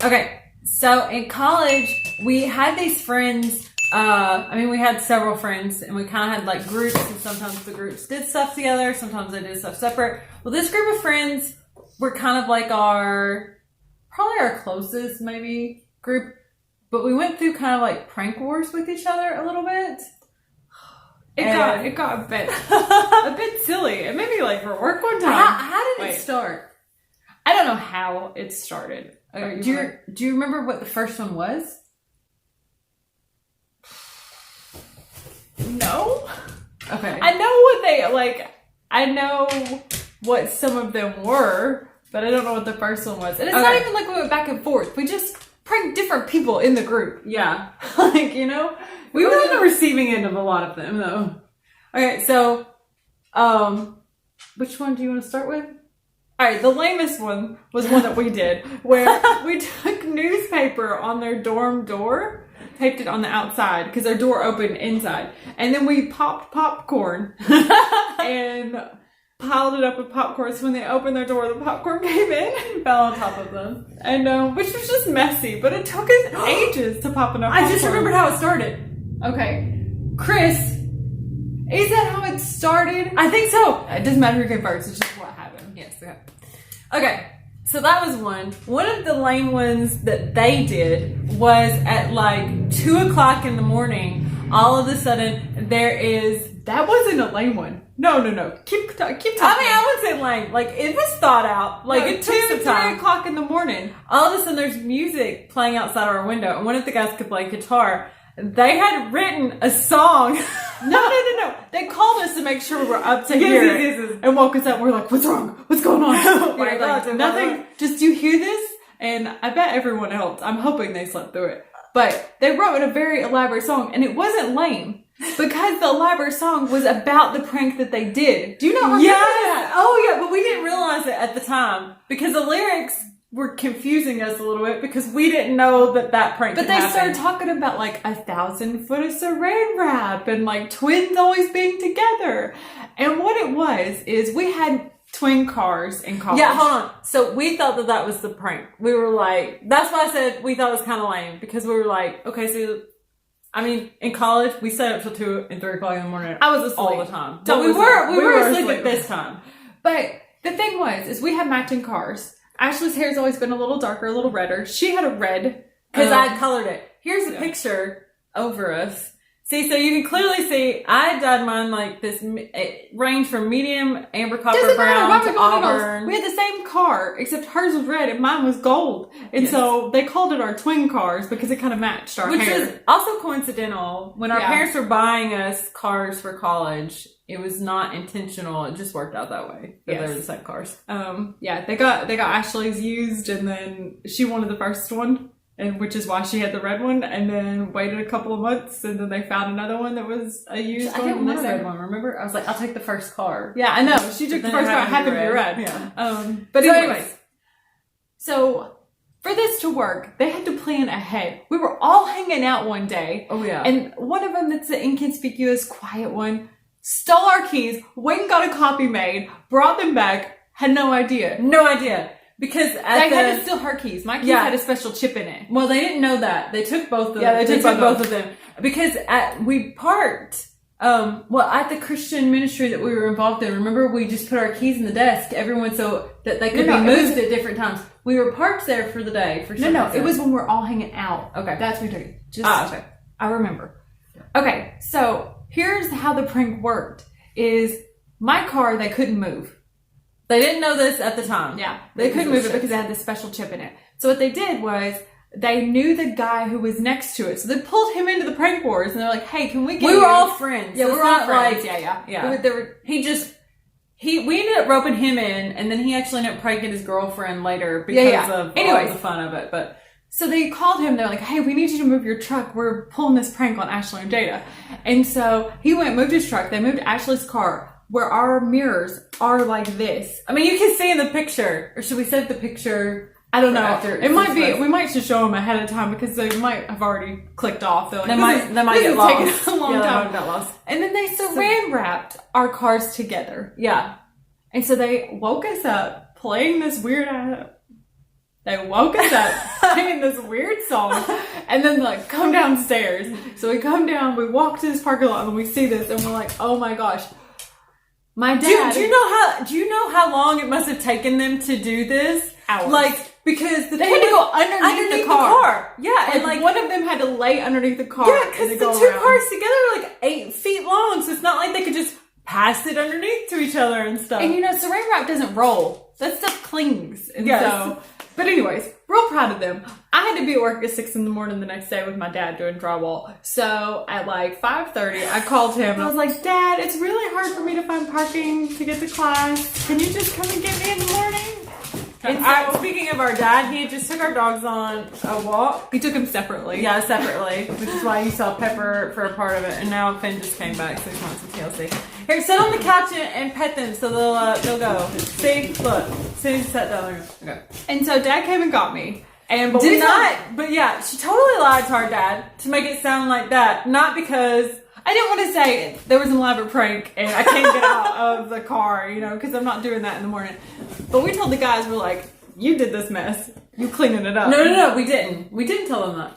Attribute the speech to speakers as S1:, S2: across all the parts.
S1: Okay, so in college, we had these friends. We had several friends, and we kind of had like groups, and sometimes the groups did stuff together, sometimes they did stuff separate. Well, this group of friends were kind of like probably our closest maybe group, but we went through kind of like prank wars with each other a little bit.
S2: It got a bit silly. It made me like for work one time.
S1: How did it start?
S2: I don't know how it started.
S1: Do you remember what the first one was?
S2: No.
S1: Okay.
S2: I know what they like. I know what some of them were, but I don't know what the first one was. And it's not even like we went back and forth. We just pranked different people in the group.
S1: Yeah.
S2: Like, you know, we were on the receiving end of a lot of them, though.
S1: Okay, so, which one do you want to start with?
S2: All right, the lamest one was one that we did, where we took newspaper on their dorm door, taped it on the outside because their door opened inside, and then we popped popcorn and piled it up with popcorn. So when they opened their door, the popcorn came in and fell on top of them, and which was just messy. But it took us ages to pop enough.
S1: I just remembered how it started.
S2: Okay, Chris, is that how it started?
S1: I think so.
S2: It doesn't matter who came first. It's just what happened.
S1: Yes. Okay. So that was one. One of the lame ones that they did was at like 2:00 in the morning. All of a sudden,
S2: that wasn't a lame one. No. Keep talking.
S1: I wouldn't say lame. Like, it was thought out. Like, it took some time.
S2: 3 o'clock in the morning.
S1: All of a sudden, there's music playing outside our window, and one of the guys could play guitar. They had written a song.
S2: No. They called us to make sure we were up to hear it. And woke us up. We're like, what's wrong? What's going on?
S1: Oh my God,
S2: like, nothing. Just, do you hear this? And I bet everyone else. I'm hoping they slept through it. But they wrote a very elaborate song, and it wasn't lame. Because the elaborate song was about the prank that they did. Do you not remember that?
S1: Oh, yeah, but we didn't realize it at the time. Because the lyrics were confusing us a little bit because we didn't know that prank
S2: But
S1: could happen.
S2: started talking about like 1,000 foot of saran wrap and like twins always being together. And what it was is we had twin cars in college.
S1: Yeah, hold on. So we thought that was the prank. We were like, that's why I said we thought it was kind of lame, because we were like, okay, so in college we stayed up till 2 and 3 o'clock in the morning.
S2: I was asleep
S1: all the time.
S2: So
S1: we were asleep at this time.
S2: But the thing is we had matching cars. Ashley's hair's always been a little darker, a little redder. She had a red.
S1: Because I had colored it. Here's a picture over us. See, so you can clearly see I dyed mine like this. It ranged from medium amber copper brown to auburn.
S2: We had the same car, except hers was red and mine was gold. And so they called it our twin cars because it kind of matched our hair.
S1: Which is also coincidental. When our parents were buying us cars for college, it was not intentional. It just worked out that way. That they were the same cars.
S2: They got Ashley's used, and then she wanted the first one, and which is why she had the red one, and then waited a couple of months, and then they found another one that was a used one.
S1: I didn't want a red one, remember? I was like, I'll take the first car.
S2: Yeah, I know. She took the first car. It happened to be red.
S1: Yeah.
S2: But anyways, so for this to work, they had to plan ahead. We were all hanging out one day.
S1: Oh, yeah.
S2: And one of them, that's the inconspicuous, quiet one, stole our keys, went and got a copy made, brought them back, had no idea.
S1: Because
S2: they had to steal her keys. My keys had a special chip in it.
S1: Well, they didn't know that. They took both of them.
S2: Yeah, they took both
S1: of them. Because we parked, at the Christian ministry that we were involved in, remember we just put our keys in the desk, everyone, so that they could be moved at different times. We were parked there for the day.
S2: It was when we're all hanging out.
S1: Okay.
S2: That's what we took.
S1: Okay.
S2: I remember. Okay, so here's how the prank worked. Is my car, they couldn't move.
S1: They didn't know this at the time.
S2: Yeah. They couldn't move it because it had this special chip in it. So what they did was they knew the guy who was next to it. So they pulled him into the prank wars, and they're like, hey, can we get
S1: We were all friends.
S2: Yeah,
S1: so
S2: we were all friends.
S1: Yeah. We ended up roping him in, and then he actually ended up pranking his girlfriend later because of all the fun of it. But
S2: so they called him. They're like, hey, we need you to move your truck. We're pulling this prank on Ashley and Jada. And so he went and moved his truck. They moved Ashley's car, where our mirrors are like this.
S1: I mean, you can see in the picture. Or should we save the picture?
S2: I don't know. It might be. We might just show them ahead of time because they might have already clicked off. They're like,
S1: they might get lost.
S2: Taking a long time.
S1: Got lost.
S2: And then they saran wrapped our cars together.
S1: Yeah.
S2: And so they woke us up playing this weird. They woke us up. Hang this weird song, and then like come downstairs. So we come down, we walk to this parking lot, and we see this, and we're like, oh my gosh. My dad.
S1: Do you know how long it must have taken them to do this?
S2: Hours.
S1: Like, because
S2: they had to go underneath the car.
S1: Yeah,
S2: and like one of them had to lay underneath the car.
S1: Yeah, because the two cars together are like 8 feet long, so it's not like they could just pass it underneath to each other and stuff.
S2: And saran wrap doesn't roll. That stuff clings. And
S1: yes.
S2: so, but anyways, real proud of them. I had to be at work at 6 a.m. the next day with my dad doing drywall. So at like 5:30, I called him and I was like, Dad, it's really hard for me to find parking to get to class. Can you just come and get me in the morning?
S1: And so, speaking of our dad, he just took our dogs on a walk.
S2: He took them separately.
S1: Yeah, separately, which is why you saw Pepper for a part of it. And now Finn just came back, so he wants some TLC. Here, sit on the couch and pet them so they'll go. See, look, as soon as you sat down, they're go.
S2: And so Dad came and got me.
S1: But yeah, she totally lied to our dad to make it sound like that. Not because
S2: I didn't want to say there was an elaborate prank and I can't get out of the car, because I'm not doing that in the morning. But we told the guys, we're like, you did this mess. You cleaning it up.
S1: No, we didn't. We didn't tell them that.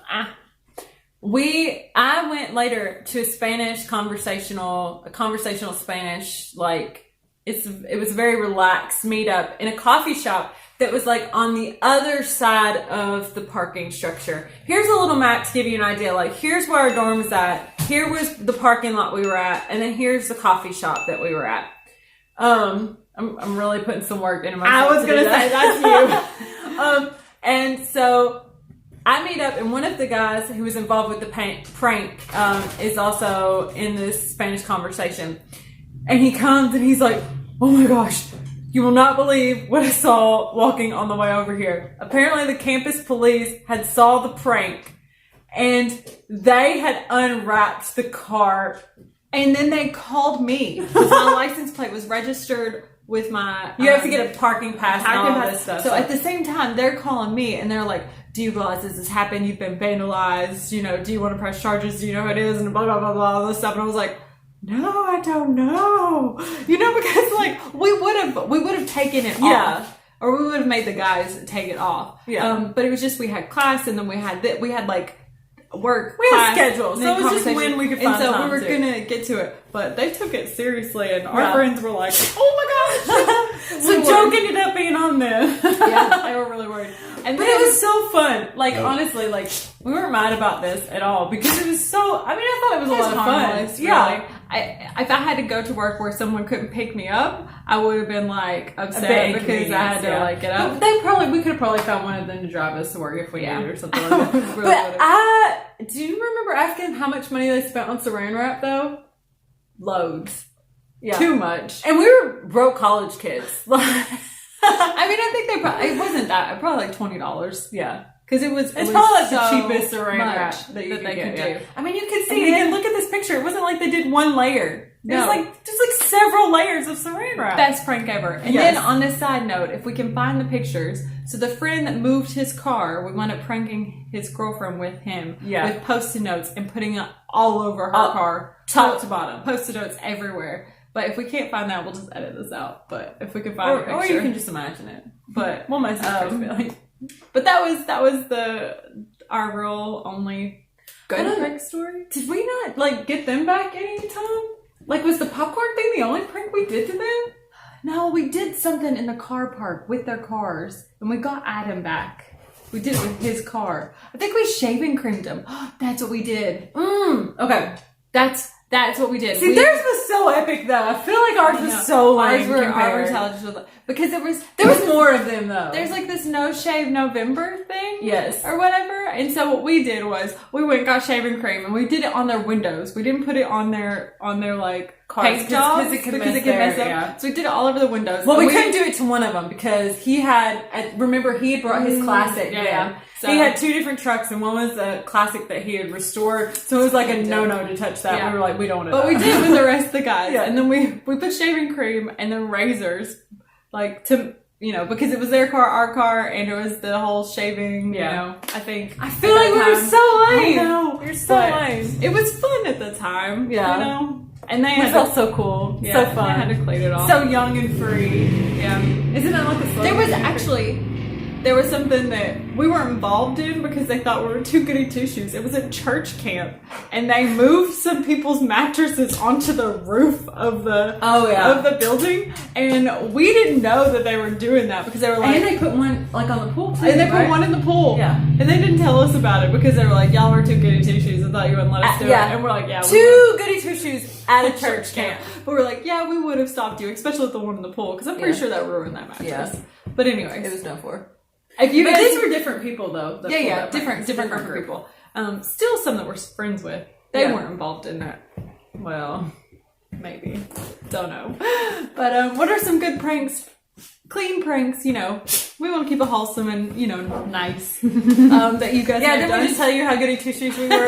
S1: I went later to a conversational Spanish, like, it was a very relaxed meetup in a coffee shop that was like on the other side of the parking structure. Here's a little map to give you an idea. Like, here's where our dorm was at. Here was the parking lot we were at. And then here's the coffee shop that we were at. I'm really putting some work into myself.
S2: I was going to say, that's you.
S1: And so I meet up, and one of the guys who was involved with the prank is also in this Spanish conversation. And he comes and he's like, oh my gosh, you will not believe what I saw walking on the way over here. Apparently the campus police had saw the prank and they had unwrapped the car.
S2: And then they called me because my license plate was registered with my...
S1: You have to get a parking pass and all this stuff.
S2: So at the same time, they're calling me and they're like, do you realize this has happened? You've been vandalized. Do you want to press charges? Do you know who it is? And blah, blah, blah, blah, all this stuff. And I was like, no, I don't know. Because like we would have taken it off. Or we would have made the guys take it off.
S1: Yeah.
S2: But it was just we had class and then we had like work.
S1: We had schedules. So it was just when we could find time.
S2: And so we were gonna get to it. But they took it seriously and our friends were like, oh my gosh.
S1: So joke ended up being on them.
S2: Yeah, they were really worried.
S1: But it was so fun. Like, honestly, like, we weren't mad about this at all because it was so, I thought it was a lot of fun.
S2: Really. Yeah. If I had to go to work where someone couldn't pick me up, I would have been like upset because I had to like get up.
S1: But we could have probably found one of them to drive us to work if we needed or something like that. But do you remember asking how much money they spent on saran wrap though?
S2: Loads.
S1: Yeah.
S2: Too much.
S1: And we were broke college kids.
S2: I think it wasn't that. Probably like $20.
S1: Yeah.
S2: Because it was
S1: probably like the cheapest saran wrap that they could do. You could see, again, look at this picture. It wasn't like they did one layer. There's just like several layers of saran wrap.
S2: Best prank ever. And then on this side note, if we can find the pictures, so the friend that moved his car, we wound up pranking his girlfriend with him with Post-it notes and putting it all over her car.
S1: Top to bottom.
S2: Post-it notes everywhere. But if we can't find that, we'll just edit this out. But if we can find a picture.
S1: Or you can just imagine it. But we'll message Facebook.
S2: But that was our real only good prank story.
S1: Did we not like get them back any time? Like, was the popcorn thing the only prank we did to them?
S2: No, we did something in the car park with their cars, and we got Adam back. We did it with his car. I think we shaving creamed him. That's what we did.
S1: Okay.
S2: That's what we did.
S1: See, theirs was so epic, though. I feel like ours was so lame. Because there was more of them, though.
S2: There's like this No Shave November thing.
S1: Yes.
S2: Or whatever. And so what we did was we went and got shaving cream and we did it on their windows. We didn't put it on their like paint jobs because it could mess up. Yeah. So we did it all over the windows.
S1: Well, we couldn't do it to one of them because he had brought his classic.
S2: Yeah.
S1: So he had two different trucks, and one was a classic that he had restored. So it was like a no to touch that. Yeah. We were like, we don't want to.
S2: But we did with the rest of the guys. And then we put shaving cream and then razors, like to because it was their car, our car, and it was the whole shaving. I
S1: feel like we were so lame.
S2: I know,
S1: you're so lame.
S2: It was fun at the time.
S1: Yeah.
S2: And they
S1: felt so cool.
S2: Yeah,
S1: so fun.
S2: They had to clean it off.
S1: So young and free.
S2: Yeah.
S1: Isn't that like a slogan?
S2: There was actually there was something that we weren't involved in because they thought we were too goody two-shoes. It was a church camp, and they moved some people's mattresses onto the roof of the of the building, and we didn't know that they were doing that because they were like,
S1: and they put one like on the pool too,
S2: and they
S1: right?
S2: put one in the pool,
S1: Yeah.
S2: and they didn't tell us about it because they were like, y'all were too goody two-shoes and thought you wouldn't let us do it, and we're like, yeah,
S1: two goody two-shoes at a church camp.
S2: but we're like, yeah, we would have stopped you, especially with the one in the pool, because I'm pretty sure that ruined that mattress.
S1: Yeah.
S2: But anyways,
S1: It was done for.
S2: if you
S1: But
S2: guys,
S1: these were different people though. that pulled that
S2: different
S1: prank.
S2: group of people. Still some that we're friends with. They
S1: Yeah.
S2: weren't involved in that. Well, maybe. Don't know. But what are some good pranks? Clean pranks, you know. We want to keep it wholesome and, you know, nice. That you guys
S1: Yeah,
S2: have
S1: didn't
S2: done.
S1: we just tell you how goody two-shoes we were?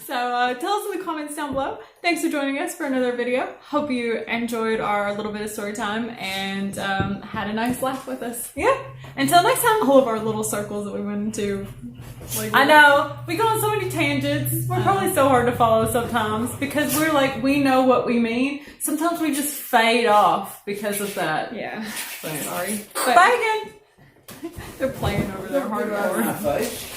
S2: So tell us in the comments down below. Thanks for joining us for another video. Hope you enjoyed our little bit of story time and had a nice laugh with us.
S1: Yeah. Until next time.
S2: All of our little circles that we went into. Like,
S1: I know. We go on so many tangents. We're probably so hard to follow sometimes because we're like, we know what we mean. Sometimes we just fade off because of that.
S2: Yeah.
S1: So, sorry.
S2: But
S1: Bye again.
S2: they're playing over there hardcore.